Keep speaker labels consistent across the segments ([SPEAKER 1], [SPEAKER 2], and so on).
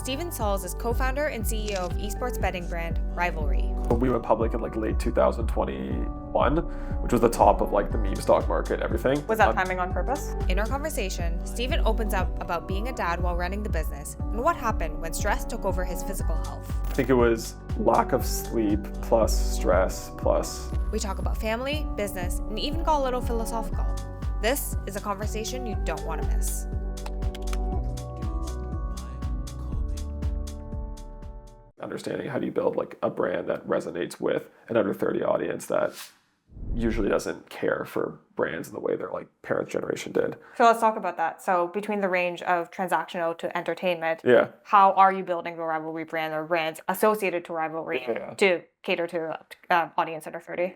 [SPEAKER 1] Steven Salz is co-founder and CEO of eSports betting brand Rivalry.
[SPEAKER 2] We went public in late 2021, which was the top of the meme stock market, everything.
[SPEAKER 3] Was that timing on purpose?
[SPEAKER 1] In our conversation, Steven opens up about being a dad while running the business and what happened when stress took over his physical health.
[SPEAKER 2] I think it was lack of sleep plus stress plus...
[SPEAKER 1] We talk about family, business, and even got a little philosophical. This is a conversation you don't want to miss.
[SPEAKER 2] Understanding how do you build a brand that resonates with an under 30 audience that usually doesn't care for brands in the way their parents' generation did.
[SPEAKER 3] So let's talk about that. So between the range of transactional to entertainment,
[SPEAKER 2] yeah,
[SPEAKER 3] how are you building the Rivalry brand or brands associated to Rivalry to cater to audience under 30?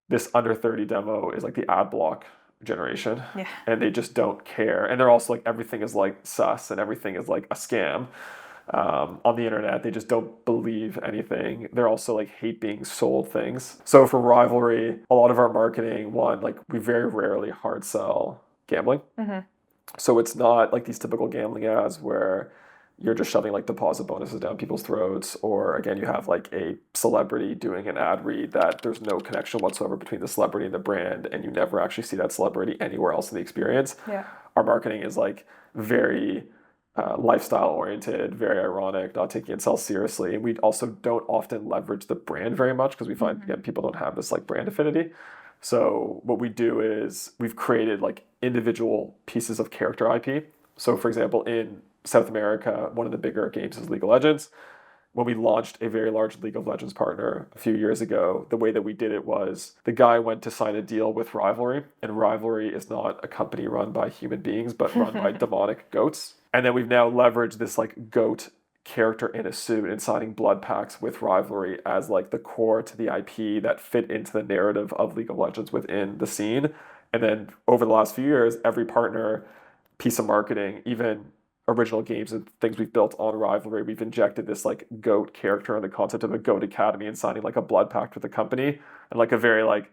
[SPEAKER 2] This under 30 demo is the ad block generation,
[SPEAKER 3] yeah,
[SPEAKER 2] and they just don't care. And they're also everything is sus and everything is a scam. On the internet, they just don't believe anything. They're also hate being sold things. So for Rivalry, a lot of our marketing, we very rarely hard sell gambling.
[SPEAKER 3] Mm-hmm.
[SPEAKER 2] So it's not these typical gambling ads where you're just shoving deposit bonuses down people's throats, or again, you have a celebrity doing an ad read that there's no connection whatsoever between the celebrity and the brand, and you never actually see that celebrity anywhere else in the experience.
[SPEAKER 3] Yeah.
[SPEAKER 2] Our marketing is very lifestyle oriented, very ironic, not taking itself seriously. And we also don't often leverage the brand very much because we find again, people don't have this brand affinity. So what we do is we've created individual pieces of character IP. So for example, in South America, one of the bigger games is League of Legends. When we launched a very large League of Legends partner a few years ago, the way that we did it was the guy went to sign a deal with Rivalry, and Rivalry is not a company run by human beings, but run by demonic goats. And then we've now leveraged this goat character in a suit and signing blood packs with Rivalry as the core to the IP that fit into the narrative of League of Legends within the scene. And then over the last few years, every partner piece of marketing, even original games and things we've built on Rivalry, we've injected this goat character and the concept of a goat academy and signing a blood pact with the company in a very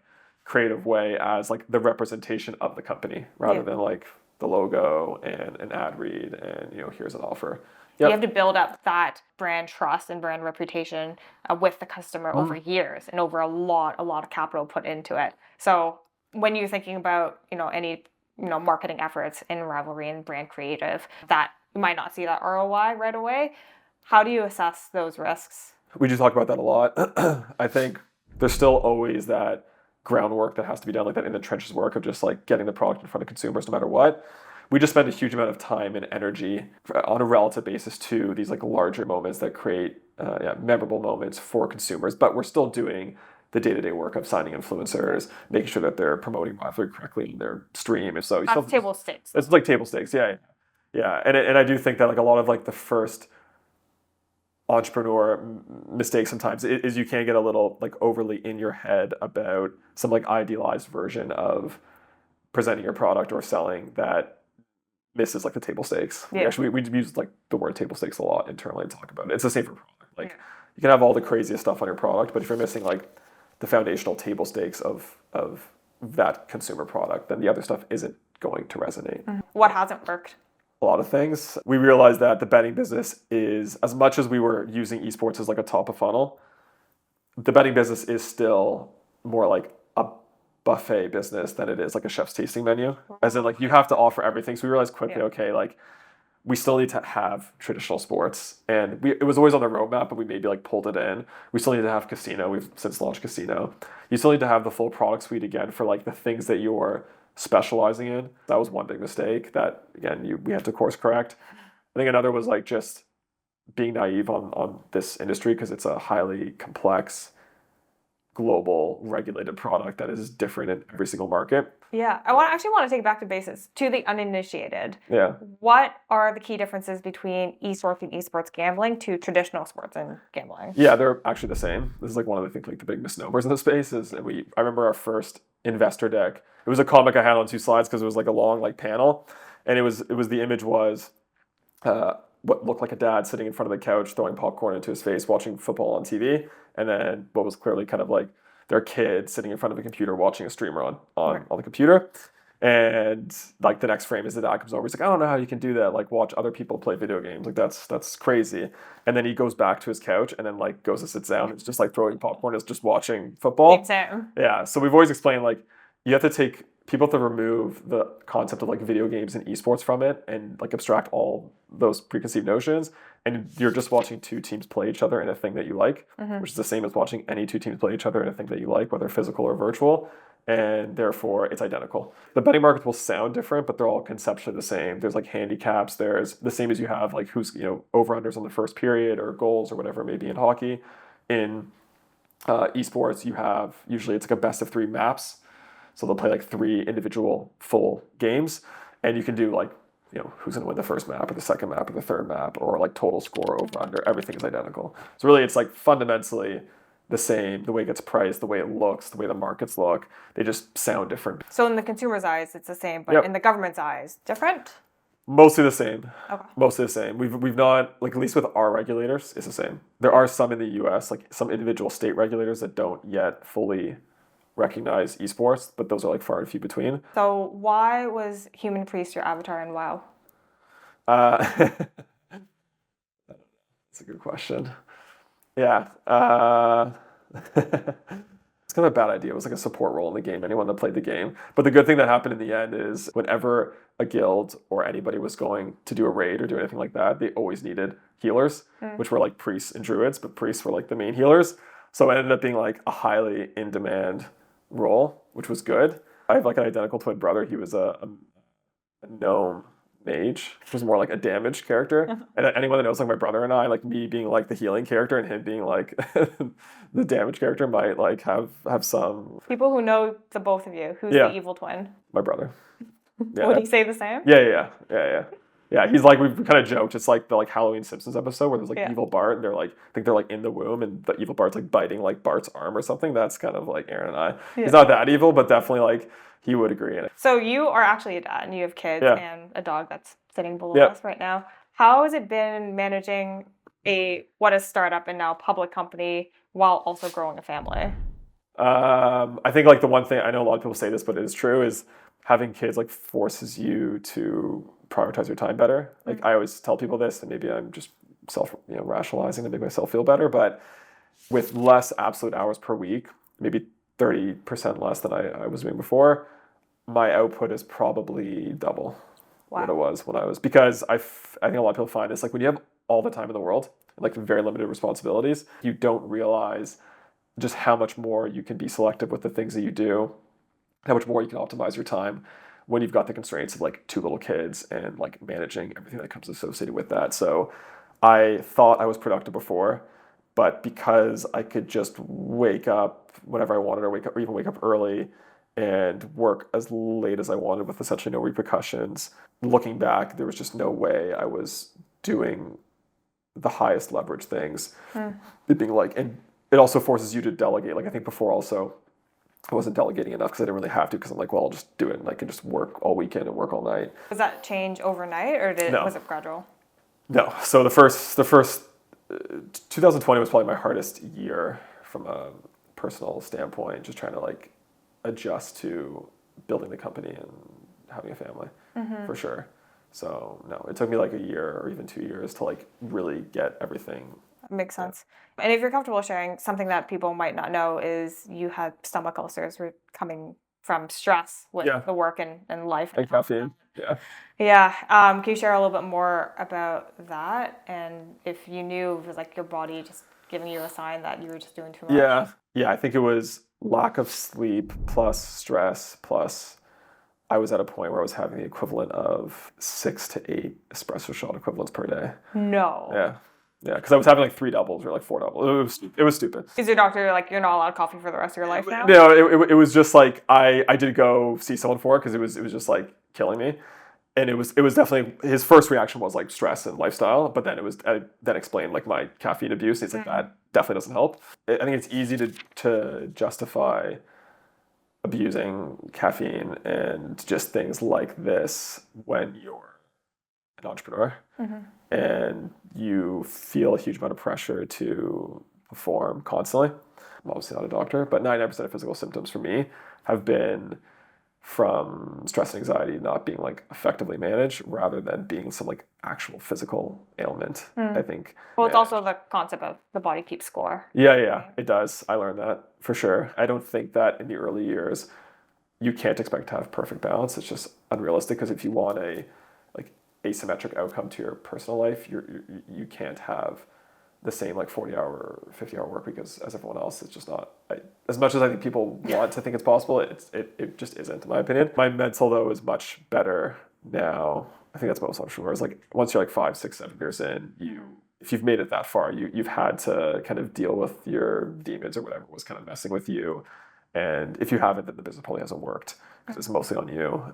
[SPEAKER 2] creative way as the representation of the company rather than the logo and an ad read and here's an offer.
[SPEAKER 3] Yep. You have to build up that brand trust and brand reputation with the customer over years and over a lot of capital put into it. So when you're thinking about any marketing efforts in Rivalry and brand creative that you might not see that ROI right away, how do you assess those risks?
[SPEAKER 2] We do talk about that a lot. I think there's still always that groundwork that has to be done, that in the trenches work of just getting the product in front of consumers no matter what. We just spend a huge amount of time and energy on a relative basis to these larger moments that create memorable moments for consumers, but we're still doing the day-to-day work of signing influencers, making sure that they're promoting Rivalry correctly in their stream. And so
[SPEAKER 3] that's table stakes.
[SPEAKER 2] It's table stakes, yeah. And I do think that a lot of the first entrepreneur mistake sometimes is you can get a little overly in your head about some idealized version of presenting your product or selling that misses the table stakes.
[SPEAKER 3] Yeah.
[SPEAKER 2] We use the word table stakes a lot internally to talk about it. It's the same for product. You can have all the craziest stuff on your product, but if you're missing the foundational table stakes of that consumer product, then the other stuff isn't going to resonate.
[SPEAKER 3] Mm-hmm. What hasn't worked?
[SPEAKER 2] A lot of things. We realized that the betting business is, as much as we were using esports as a top of funnel, the betting business is still more a buffet business than it is a chef's tasting menu. As in you have to offer everything. So we realized quickly, we still need to have traditional sports. And it was always on the roadmap, but we maybe pulled it in. We still need to have casino. We've since launched casino. You still need to have the full product suite again for the things that you're specializing in. That was one big mistake that, again, we have to course correct. I think another was just being naive on this industry because it's a highly complex, global, regulated product that is different in every single market.
[SPEAKER 3] Yeah, I actually want to take it back to basics, to the uninitiated.
[SPEAKER 2] Yeah.
[SPEAKER 3] What are the key differences between esports and esports gambling to traditional sports and gambling?
[SPEAKER 2] Yeah, they're actually the same. This is one of the big misnomers in the space is I remember our first investor deck. It was a comic I had on 2 slides because it was a long panel, and it was the image was what looked like a dad sitting in front of the couch throwing popcorn into his face watching football on TV, and then what was clearly their kid sitting in front of a computer watching a streamer on the computer. And like the next frame is the dad comes over. He's like, I don't know how you can do that. Like watch other people play video games. Like that's crazy. And then he goes back to his couch and then like goes to sit down. It's just like throwing popcorn. It's just watching football.
[SPEAKER 3] Same.
[SPEAKER 2] Yeah. So we've always explained like you have to take people have to remove the concept of like video games and esports from it and like abstract all those preconceived notions. And you're just watching two teams play each other in a thing that you like, which is the same as watching any two teams play each other in a thing that you like, whether physical or virtual. And therefore it's identical. The betting markets will sound different, but they're all conceptually the same. There's like handicaps. There's the same as you have like who's, over-unders on the first period or goals or whatever it may be in hockey. In esports, you have usually it's like a best of 3 maps. So they'll play like 3 individual full games, and you can do like, who's going to win the first map or the second map or the third map or like total score over under. Everything is identical. So really it's like fundamentally the same, the way it gets priced, the way it looks, the way the markets look, they just sound different.
[SPEAKER 3] So in the consumer's eyes, it's the same, but in the government's eyes, different?
[SPEAKER 2] Mostly the same.
[SPEAKER 3] Okay.
[SPEAKER 2] Mostly the same. We've not, like at least with our regulators, it's the same. There are some in the US, like some individual state regulators that don't yet fully recognize esports, but those are like far and few between.
[SPEAKER 3] So why was Human Priest your avatar in WoW?
[SPEAKER 2] That's a good question. Yeah. It's kind of a bad idea. It was like a support role in the game, anyone that played the game. But the good thing that happened in the end is whenever a guild or anybody was going to do a raid or do anything like that, they always needed healers, which were like priests and druids, but priests were like the main healers. So it ended up being like a highly in-demand role, which was good. I have like an identical twin brother. He was a gnome mage, which was more like a damage character. And anyone that knows like my brother and I, like me being like the healing character and him being like the damage character might like have some...
[SPEAKER 3] People who know the both of you, who's the evil twin?
[SPEAKER 2] My brother. Yeah.
[SPEAKER 3] Would he say the same?
[SPEAKER 2] Yeah, he's like, we've kind of joked, it's like the like Halloween Simpsons episode where there's like evil Bart and they're like, I think they're like in the womb and the evil Bart's like biting like Bart's arm or something. That's kind of like Aaron and I. He's not that evil, but definitely like he would agree in it.
[SPEAKER 3] So you are actually a dad and you have kids and a dog that's sitting below us right now. How has it been managing what is startup and now public company while also growing a family?
[SPEAKER 2] I think like the one thing, I know a lot of people say this, but it is true, is having kids like forces you to prioritize your time better. Like I always tell people this, and maybe I'm just rationalizing to make myself feel better, but with less absolute hours per week, maybe 30% less than I was doing before, my output is probably double what it was when I was, because I think a lot of people find this, like when you have all the time in the world, like very limited responsibilities, you don't realize just how much more you can be selective with the things that you do, how much more you can optimize your time when you've got the constraints of like 2 little kids and like managing everything that comes associated with that. So I thought I was productive before, but because I could just wake up whenever I wanted or even wake up early and work as late as I wanted with essentially no repercussions, looking back, there was just no way I was doing the highest leverage things. It being like, and it also forces you to delegate. Like I think before also, I wasn't delegating enough because I didn't really have to, because I'm like, well, I'll just do it and I can just work all weekend and work all night.
[SPEAKER 3] Was that change overnight or was it gradual?
[SPEAKER 2] No. So the first 2020 was probably my hardest year from a personal standpoint, just trying to like adjust to building the company and having a family for sure. So no, it took me like a year or even 2 years to like really get everything.
[SPEAKER 3] Makes sense. And if you're comfortable sharing, something that people might not know is you had stomach ulcers coming from stress with the work and life.
[SPEAKER 2] And caffeine.
[SPEAKER 3] Yeah. Can you share a little bit more about that? And if you knew it was like your body just giving you a sign that you were just doing too much?
[SPEAKER 2] Yeah, I think it was lack of sleep plus stress plus I was at a point where I was having the equivalent of 6 to 8 espresso shot equivalents per day.
[SPEAKER 3] No.
[SPEAKER 2] Yeah, because I was having like 3 doubles or like 4 doubles. It was stupid.
[SPEAKER 3] Is your doctor like, you're not allowed coffee for the rest of your life now?
[SPEAKER 2] No, it was just like I did go see someone for it because it was just like killing me. And it was definitely, his first reaction was like stress and lifestyle, but then I then explained like my caffeine abuse. It's like that definitely doesn't help. I think it's easy to justify abusing caffeine and just things like this when you're an entrepreneur and you feel a huge amount of pressure to perform constantly. I'm obviously not a doctor, but 99% of physical symptoms for me have been from stress and anxiety not being like effectively managed rather than being some like actual physical ailment, I think.
[SPEAKER 3] Well, it's also the concept of the body keeps score.
[SPEAKER 2] Yeah, it does. I learned that for sure. I don't think that in the early years you can't expect to have perfect balance. It's just unrealistic because if you want a like asymmetric outcome to your personal life, you can't have the same like 40-hour, 50-hour work week as everyone else. It's just not, as much as I think people want to think it's possible, it just isn't, in my opinion. My mental, though, is much better now. I think that's most entrepreneurs. Like once you're like 5, 6, 7 years in, if you've made it that far, you've had to kind of deal with your demons or whatever was kind of messing with you. And if you haven't, then the business probably hasn't worked because it's mostly on you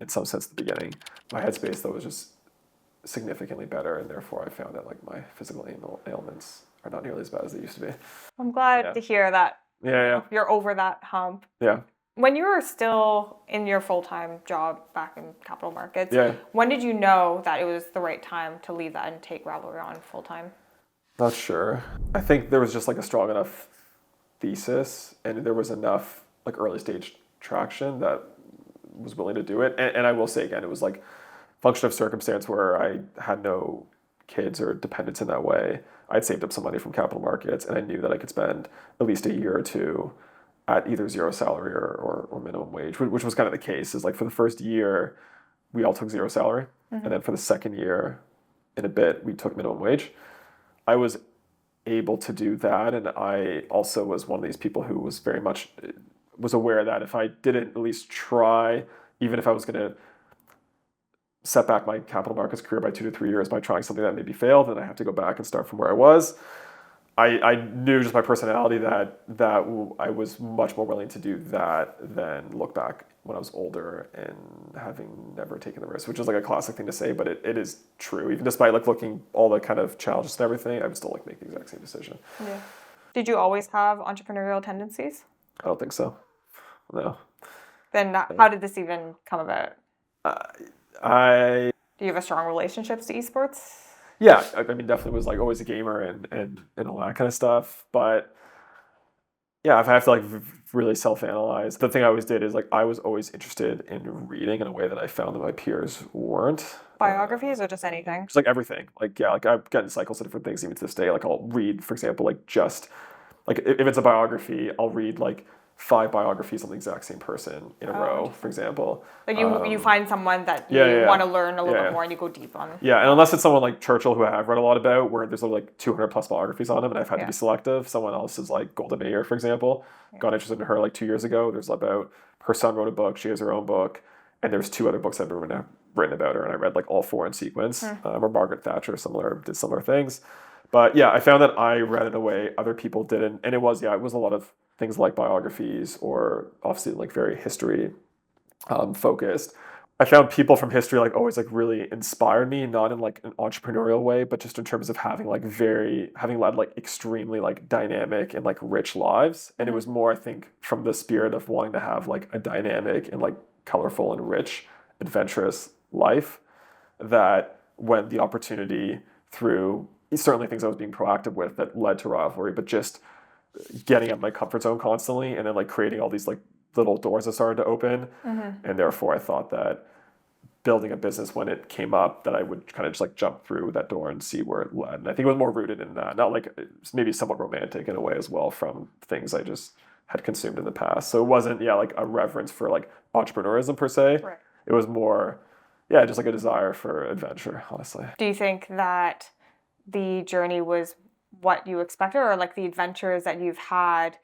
[SPEAKER 2] in some sense at the beginning. My headspace, though, was just significantly better, and therefore I found that like my physical ailments are not nearly as bad as they used to be.
[SPEAKER 3] I'm glad to hear that.
[SPEAKER 2] Yeah.
[SPEAKER 3] You're over that hump.
[SPEAKER 2] Yeah.
[SPEAKER 3] When you were still in your full-time job back in capital markets, when did you know that it was the right time to leave that and take Rivalry on full-time?
[SPEAKER 2] Not sure. I think there was just like a strong enough thesis and there was enough like early stage traction that was willing to do it. And I will say again, it was like function of circumstance where I had no kids or dependents in that way. I'd saved up some money from capital markets and I knew that I could spend at least a year or two at either zero salary or minimum wage, which was kind of the case. Is like for the first year, we all took zero salary. And then for the second year in a bit, we took minimum wage. I was able to do that. And I also was one of these people who was very much was aware that if I didn't at least try, even if I was going to set back my capital markets career by 2 to 3 years by trying something that maybe failed, then I have to go back and start from where I was. I knew just my personality that I was much more willing to do that than look back when I was older and having never taken the risk, which is like a classic thing to say, but it is true. Even despite like looking all the kind of challenges and everything, I would still like make the exact same decision.
[SPEAKER 3] Yeah. Did you always have entrepreneurial tendencies?
[SPEAKER 2] I don't think so. No.
[SPEAKER 3] Then how did this even come about? Do you have a strong relationships to eSports?
[SPEAKER 2] Yeah, I mean, definitely was like always a gamer and all that kind of stuff. But yeah, if I have to like really self-analyze, the thing I always did is like I was always interested in reading in a way that I found that my peers weren't.
[SPEAKER 3] Biographies or just anything?
[SPEAKER 2] Just like everything. Like, yeah, like I've gotten cycles of different things even to this day. Like I'll read, for example, like just like if it's a biography, I'll read like 5 biographies on the exact same person in a row, for example.
[SPEAKER 3] Like you find someone that you want to learn a little bit more and you go deep on.
[SPEAKER 2] Yeah, and unless it's someone like Churchill, who I have read a lot about, where there's like 200 plus biographies on him and I've had to be selective. Someone else is like Golda Meir, for example. Got interested in her like 2 years ago. There's about, her son wrote a book, she has her own book, and there's 2 other books that have been written about her, and I read like all 4 in sequence. Or Margaret Thatcher did similar things. But yeah, I found that I read in a way other people didn't, and it was a lot of things like biographies or obviously like very history focused. I found people from history like always like really inspired me, not in like an entrepreneurial way, but just in terms of having led like extremely like dynamic and like rich lives. And it was more, I think, from the spirit of wanting to have like a dynamic and like colorful and rich, adventurous life, that when the opportunity through certainly things I was being proactive with that led to Rivalry, but just getting out of my comfort zone constantly and then like creating all these like little doors that started to open. And therefore I thought that building a business when it came up, that I would kind of just like jump through that door and see where it led. And I think it was more rooted in that, not like maybe somewhat romantic in a way as well from things I just had consumed in the past. So it wasn't, like a reverence for like entrepreneurism per se.
[SPEAKER 3] Right.
[SPEAKER 2] It was more, just like a desire for adventure, honestly.
[SPEAKER 3] Do you think that the journey was what you expected, or like the adventures that you've had,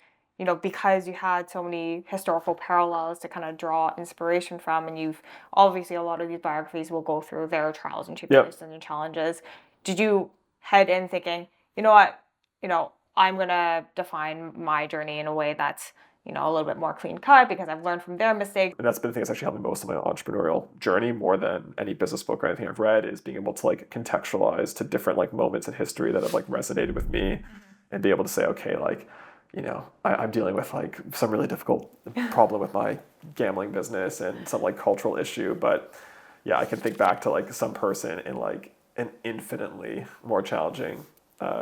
[SPEAKER 3] because you had so many historical parallels to kind of draw inspiration from, and you've obviously, a lot of these biographies will go through their trials and tribulations and challenges. Did you head in thinking, you know what, I'm going to define my journey in a way that's, a little bit more clean cut because I've learned from their mistakes?
[SPEAKER 2] And that's been the thing that's actually helped me most of my entrepreneurial journey, more than any business book or anything I've read, is being able to like contextualize to different like moments in history that have like resonated with me, and be able to say, okay, like, I'm dealing with like some really difficult problem with my gambling business and some like cultural issue, but I can think back to like some person in like an infinitely more challenging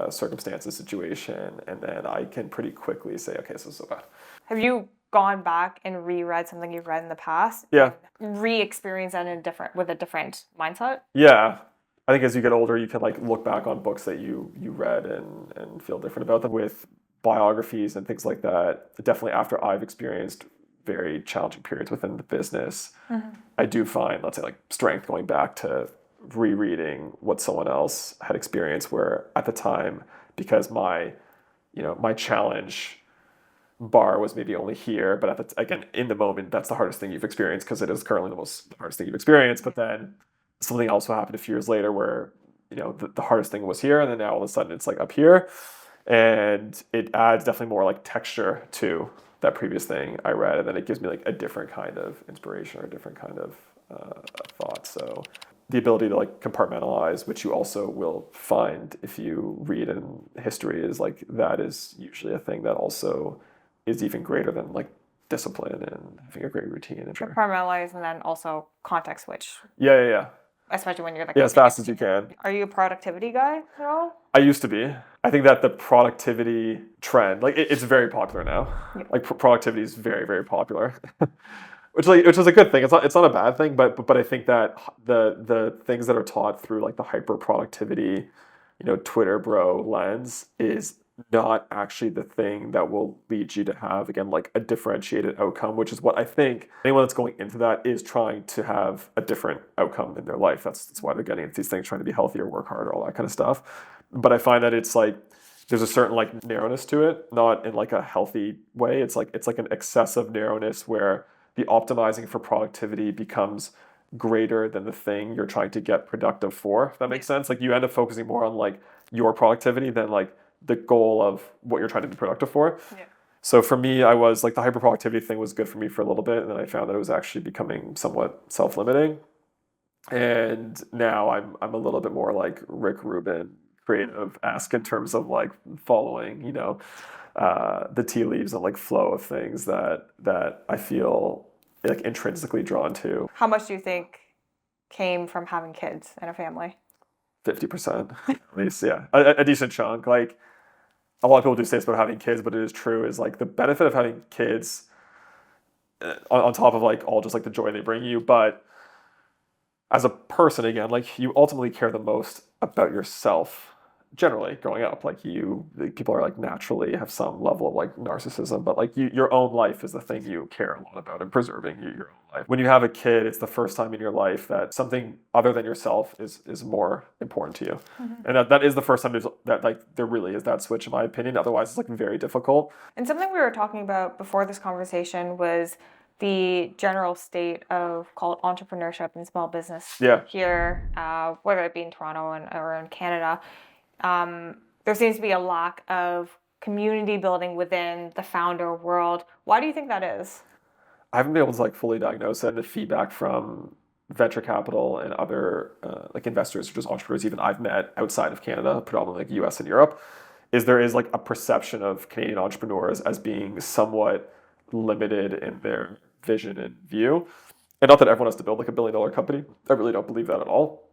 [SPEAKER 2] circumstances, situation, and then I can pretty quickly say, okay, this is so bad.
[SPEAKER 3] Have you gone back and reread something you've read in the past?
[SPEAKER 2] Yeah.
[SPEAKER 3] And re-experience that with a different mindset?
[SPEAKER 2] Yeah. I think as you get older, you can like look back on books that you read and feel different about them. With biographies and things like that, definitely after I've experienced very challenging periods within the business, I do find, let's say, like strength going back to rereading what someone else had experienced, where at the time, because my challenge bar was maybe only here, but again, in the moment, that's the hardest thing you've experienced, because it is currently the hardest thing you've experienced. But then something else will happen a few years later where, the hardest thing was here, and then now all of a sudden it's like up here. And it adds definitely more like texture to that previous thing I read, and then it gives me like a different kind of inspiration or a different kind of thought. So the ability to like compartmentalize, which you also will find if you read in history, is like that is usually a thing that also is even greater than like discipline and having a great routine. And
[SPEAKER 3] Compartmentalize, and then also context switch.
[SPEAKER 2] Yeah.
[SPEAKER 3] Especially when you're like
[SPEAKER 2] as fast as you can.
[SPEAKER 3] Are you a productivity guy at all?
[SPEAKER 2] I used to be. I think that the productivity trend, like it's very popular now. Yeah. Like productivity is very, very popular, which is a good thing. It's not a bad thing, but I think that the things that are taught through like the hyper productivity, Twitter bro lens is not actually the thing that will lead you to have, again, like a differentiated outcome, which is what I think anyone that's going into that is trying to have a different outcome in their life. That's why they're getting into these things, trying to be healthier, work harder, all that kind of stuff. But I find that it's like there's a certain like narrowness to it, not in like a healthy way. It's like an excessive narrowness where the optimizing for productivity becomes greater than the thing you're trying to get productive for, if that makes sense. Like you end up focusing more on like your productivity than like the goal of what you're trying to be productive for. Yeah. So for me, I was like the hyperproductivity thing was good for me for a little bit, and then I found that it was actually becoming somewhat self-limiting. And now I'm a little bit more like Rick Rubin, creative-esque in terms of like following, the tea leaves and like flow of things that I feel like intrinsically drawn to.
[SPEAKER 3] How much do you think came from having kids and a family?
[SPEAKER 2] 50% at least, yeah. A decent chunk. Like a lot of people do say this about having kids, but it is true, is like the benefit of having kids on top of like all just like the joy they bring you. But as a person, again, like you ultimately care the most about yourself. Generally growing up, like people are like naturally have some level of like narcissism, but like your own life is the thing you care a lot about, and preserving your own life. When you have a kid, it's the first time in your life that something other than yourself is more important to you. And that is the first time that like there really is that switch, in my opinion. Otherwise it's like very difficult.
[SPEAKER 3] And something we were talking about before this conversation was the general state of, call it, entrepreneurship and small business here, whether it be in Toronto or in Canada. There seems to be a lack of community building within the founder world. Why do you think that is?
[SPEAKER 2] I haven't been able to like fully diagnose it. The feedback from venture capital and other like investors or just entrepreneurs even I've met outside of Canada, predominantly like US and Europe, is there is like a perception of Canadian entrepreneurs as being somewhat limited in their vision and view. And not that everyone has to build like $1 billion company. I really don't believe that at all.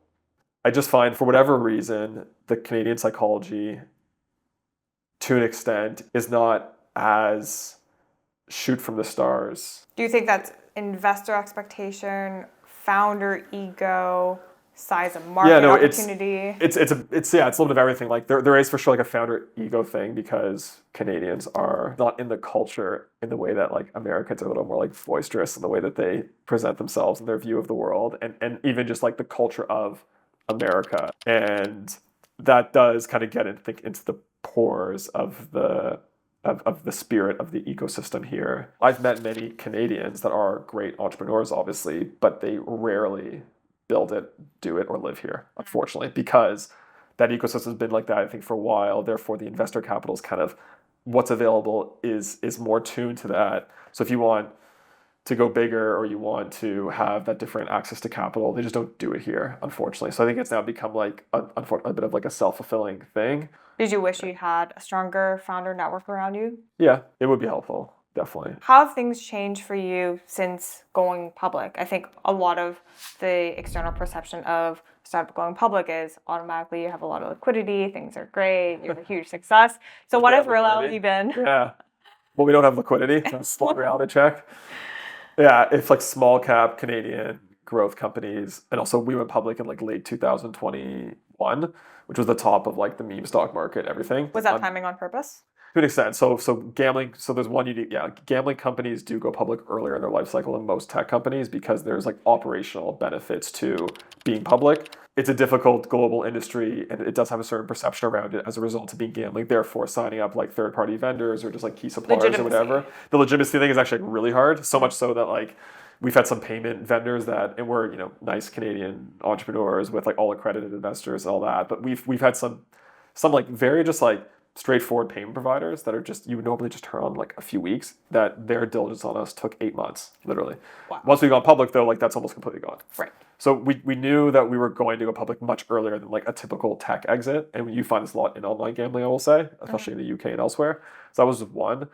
[SPEAKER 2] I just find, for whatever reason, the Canadian psychology, to an extent, is not as shoot from the stars.
[SPEAKER 3] Do you think that's investor expectation, founder ego, size of market opportunity?
[SPEAKER 2] It's a little bit of everything. Like there is for sure like a founder ego thing, because Canadians are not in the culture in the way that like Americans are a little more like boisterous in the way that they present themselves and their view of the world, and even just like the culture of America. And that does kind of get into the pores of the spirit of the ecosystem here. I've met many Canadians that are great entrepreneurs, obviously, but they rarely build it, do it, or live here, unfortunately, because that ecosystem has been like that, I think, for a while. Therefore, the investor capital is kind of what's available is more tuned to that. So if you want to go bigger or you want to have that different access to capital, they just don't do it here, unfortunately. So I think it's now become like a bit of like a self-fulfilling thing.
[SPEAKER 3] Did you wish you had a stronger founder network around you?
[SPEAKER 2] Yeah, it would be helpful, definitely.
[SPEAKER 3] How have things changed for you since going public? I think a lot of the external perception of startup going public is automatically you have a lot of liquidity, things are great, you have a huge success. So what has reality been?
[SPEAKER 2] Yeah. Well, we don't have liquidity. That's a reality check. Yeah, it's like small cap Canadian growth companies, and also we went public in like late 2021, which was the top of like the meme stock market, everything.
[SPEAKER 3] Was that timing on purpose?
[SPEAKER 2] To an extent. So gambling. So there's one unique. Yeah, gambling companies do go public earlier in their life cycle than most tech companies because there's like operational benefits to being public. It's a difficult global industry, and it does have a certain perception around it as a result of being gambling. Therefore, signing up like third-party vendors or just like key suppliers or whatever. The legitimacy thing is actually like, really hard. So much so that like we've had some payment vendors that, and we're nice Canadian entrepreneurs with like all accredited investors and all that. But we've had some like very just like straightforward payment providers that are just, you would normally just turn on like a few weeks, that their diligence on us took 8 months, literally.
[SPEAKER 3] Wow.
[SPEAKER 2] Once we got public though, like that's almost completely gone.
[SPEAKER 3] Right.
[SPEAKER 2] So we knew that we were going to go public much earlier than like a typical tech exit. And you find this a lot in online gambling, I will say, especially in the UK and elsewhere. So that was one.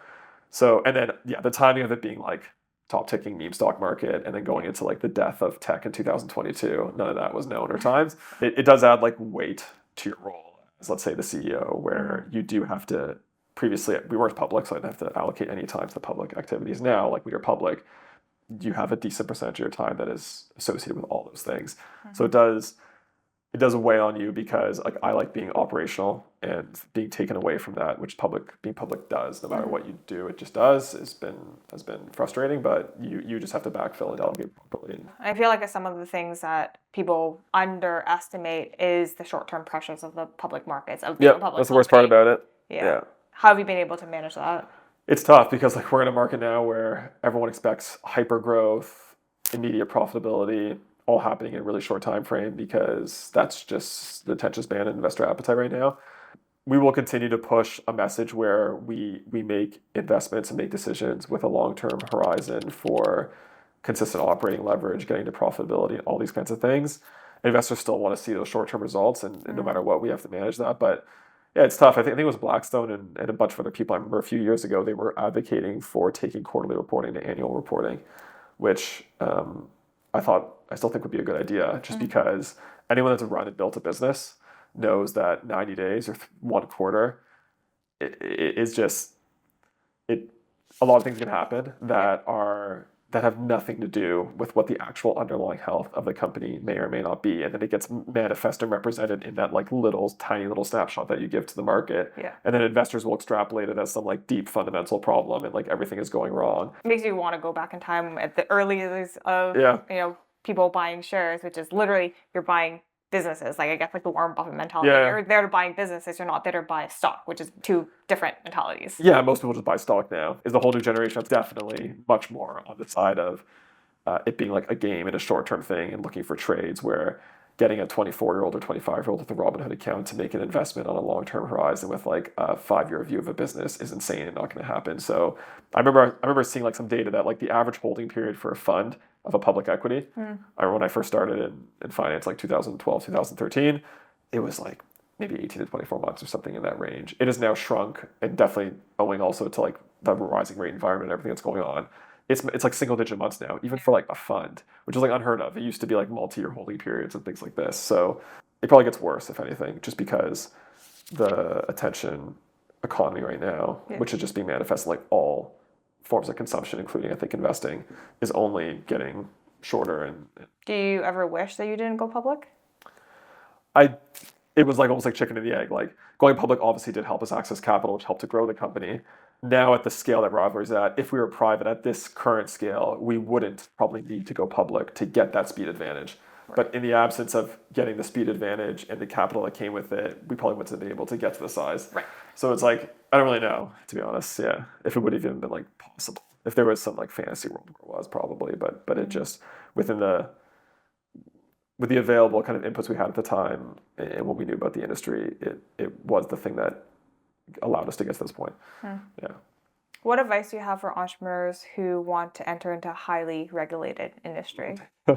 [SPEAKER 2] So, and then, yeah, the timing of it being like top ticking meme stock market and then going into like the death of tech in 2022, none of that was known or times. It does add like weight to your role as, let's say, the CEO, where you do have to, previously we weren't public, so I didn't have to allocate any time to the public activities. Now, like we are public, you have a decent percentage of your time that is associated with all those things. So it does weigh on you because like I like being operational, and being taken away from that, which being public does, no matter what you do, it just does, has been frustrating, but you just have to backfill and delegate properly.
[SPEAKER 3] I feel like some of the things that people underestimate is the short-term pressures of the public markets.
[SPEAKER 2] Yeah, that's the worst part about it.
[SPEAKER 3] Yeah. How have you been able to manage that?
[SPEAKER 2] It's tough because like we're in a market now where everyone expects hyper growth, immediate profitability, all happening in a really short time frame, because that's just the attention span and investor appetite right now. We will continue to push a message where we make investments and make decisions with a long-term horizon for consistent operating leverage, getting to profitability, all these kinds of things. Investors still want to see those short-term results, and no matter what, we have to manage that. But yeah, it's tough. I think it was Blackstone and a bunch of other people. I remember a few years ago, they were advocating for taking quarterly reporting to annual reporting, which I still think would be a good idea, just because anyone that's run and built a business knows that 90 days or 1 quarter is just it. A lot of things can happen that have nothing to do with what the actual underlying health of the company may or may not be, and then it gets manifest and represented in that like tiny little snapshot that you give to the market.
[SPEAKER 3] Yeah.
[SPEAKER 2] And then investors will extrapolate it as some like deep fundamental problem, and like everything is going wrong.
[SPEAKER 3] It makes you want to go back in time at the early days of people buying shares, which is literally you're buying businesses. Like I guess like the Warren Buffett mentality.
[SPEAKER 2] Yeah.
[SPEAKER 3] You're there to buying businesses. You're not there to buy a stock, which is two different mentalities.
[SPEAKER 2] Yeah, most people just buy stock now. Is the whole new generation that's definitely much more on the side of it being like a game and a short-term thing, and looking for trades where getting a 24-year-old or 25-year-old with a Robinhood account to make an investment on a long-term horizon with like a 5-year view of a business is insane and not going to happen. So I remember seeing like some data that like the average holding period for a fund of a public equity. I remember when I first started in finance, like 2012, 2013, it was like maybe 18 to 24 months or something in that range. It has now shrunk, and definitely owing also to like the rising rate environment and everything that's going on. It's like single digit months now, even for like a fund, which is like unheard of. It used to be like multi-year holding periods and things like this. So it probably gets worse, if anything, just because the attention economy right now, which is just being manifested in like all forms of consumption, including I think investing, is only getting shorter. And
[SPEAKER 3] do you ever wish that you didn't go public?
[SPEAKER 2] It was like almost like chicken and the egg. Like going public obviously did help us access capital, which helped to grow the company. Now at the scale that Rivalry's at, if we were private at this current scale, we wouldn't probably need to go public to get that speed advantage. Right. But in the absence of getting the speed advantage and the capital that came with it, we probably wouldn't have been able to get to the size.
[SPEAKER 3] Right.
[SPEAKER 2] So it's like, I don't really know, to be honest. Yeah, if it would have even been like possible. If there was some like fantasy world where it was, probably, but it just with the available kind of inputs we had at the time and what we knew about the industry, it was the thing that allowed us to get to this point. Yeah.
[SPEAKER 3] What advice do you have for entrepreneurs who want to enter into a highly regulated industry?
[SPEAKER 2] I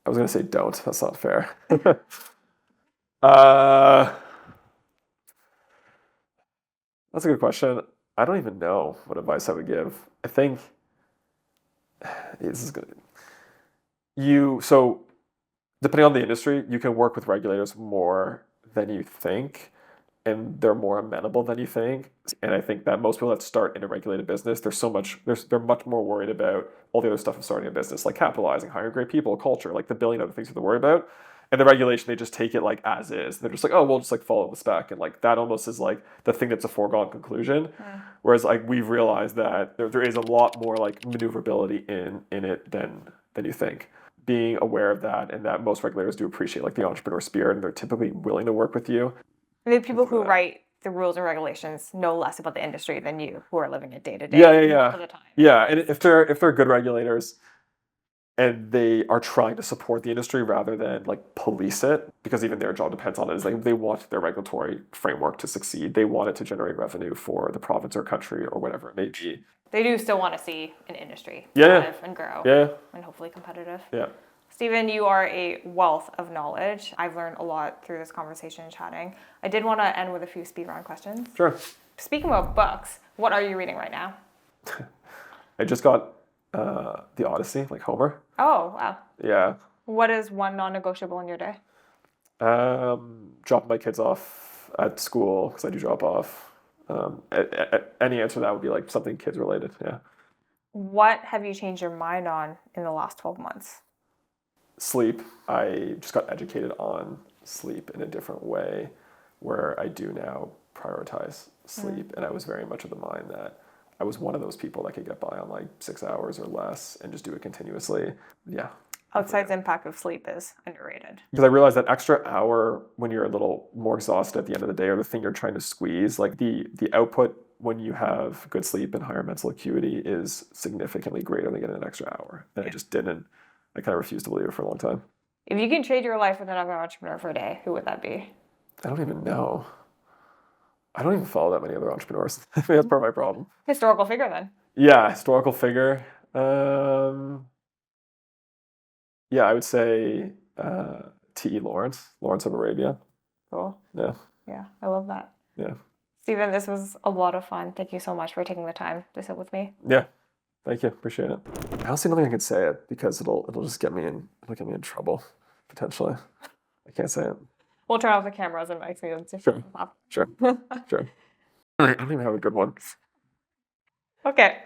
[SPEAKER 2] was going to say don't. That's not fair. That's a good question. I don't even know what advice I would give. I think this is good. So depending on the industry, you can work with regulators more than you think, and they're more amenable than you think. And I think that most people that start in a regulated business, they're much more worried about all the other stuff of starting a business, like capitalizing, hiring great people, culture, like the billion other things you have to worry about. And the regulation, they just take it like as is. They're just like, oh, we'll just like follow the spec. And like that almost is like the thing that's a foregone conclusion. Whereas like we've realized that there is a lot more like maneuverability in it than you think. Being aware of that, and that most regulators do appreciate like the entrepreneur spirit, and they're typically willing to work with you.
[SPEAKER 3] The people who write the rules and regulations know less about the industry than you, who are living it day to day.
[SPEAKER 2] Yeah.
[SPEAKER 3] Most of the time.
[SPEAKER 2] Yeah, and if they're good regulators, and they are trying to support the industry rather than like police it, because even their job depends on it, is like they want their regulatory framework to succeed. They want it to generate revenue for the province or country or whatever it may be.
[SPEAKER 3] They do still want to see an industry
[SPEAKER 2] Yeah.
[SPEAKER 3] thrive and grow.
[SPEAKER 2] Yeah.
[SPEAKER 3] And hopefully competitive.
[SPEAKER 2] Yeah.
[SPEAKER 3] Stephen, you are a wealth of knowledge. I've learned a lot through this conversation and chatting. I did want to end with a few speed round questions.
[SPEAKER 2] Sure.
[SPEAKER 3] Speaking about books, what are you reading right now?
[SPEAKER 2] I just got The Odyssey, like Homer.
[SPEAKER 3] Oh, wow.
[SPEAKER 2] Yeah.
[SPEAKER 3] What is one non-negotiable in your day?
[SPEAKER 2] Dropping my kids off at school, because I do drop off. Any answer to that would be like something kids related. Yeah.
[SPEAKER 3] What have you changed your mind on in the last 12 months?
[SPEAKER 2] Sleep. I just got educated on sleep in a different way, where I do now prioritize sleep. And I was very much of the mind that I was one of those people that could get by on like 6 hours or less and just do it continuously. Yeah.
[SPEAKER 3] Outside's impact of sleep is underrated.
[SPEAKER 2] Because I realized that extra hour when you're a little more exhausted at the end of the day, or the thing you're trying to squeeze, like the output when you have good sleep and higher mental acuity is significantly greater than getting an extra hour. And I just didn't. I kind of refused to believe it for a long time.
[SPEAKER 3] If you can trade your life with another entrepreneur for a day, who would that be?
[SPEAKER 2] I don't even know. I don't even follow that many other entrepreneurs. I think that's part of my problem.
[SPEAKER 3] Historical figure, then.
[SPEAKER 2] Yeah, historical figure. Yeah, I would say T.E. Lawrence of Arabia.
[SPEAKER 3] Cool.
[SPEAKER 2] Yeah.
[SPEAKER 3] Yeah, I love that.
[SPEAKER 2] Yeah.
[SPEAKER 3] Stephen, this was a lot of fun. Thank you so much for taking the time to sit with me.
[SPEAKER 2] Yeah. Thank you. Appreciate it. I honestly don't think I can say it, because it'll just get me in trouble, potentially. I can't say it.
[SPEAKER 3] We'll turn off the cameras and mics and
[SPEAKER 2] Sure. I don't even have a good one.
[SPEAKER 3] Okay.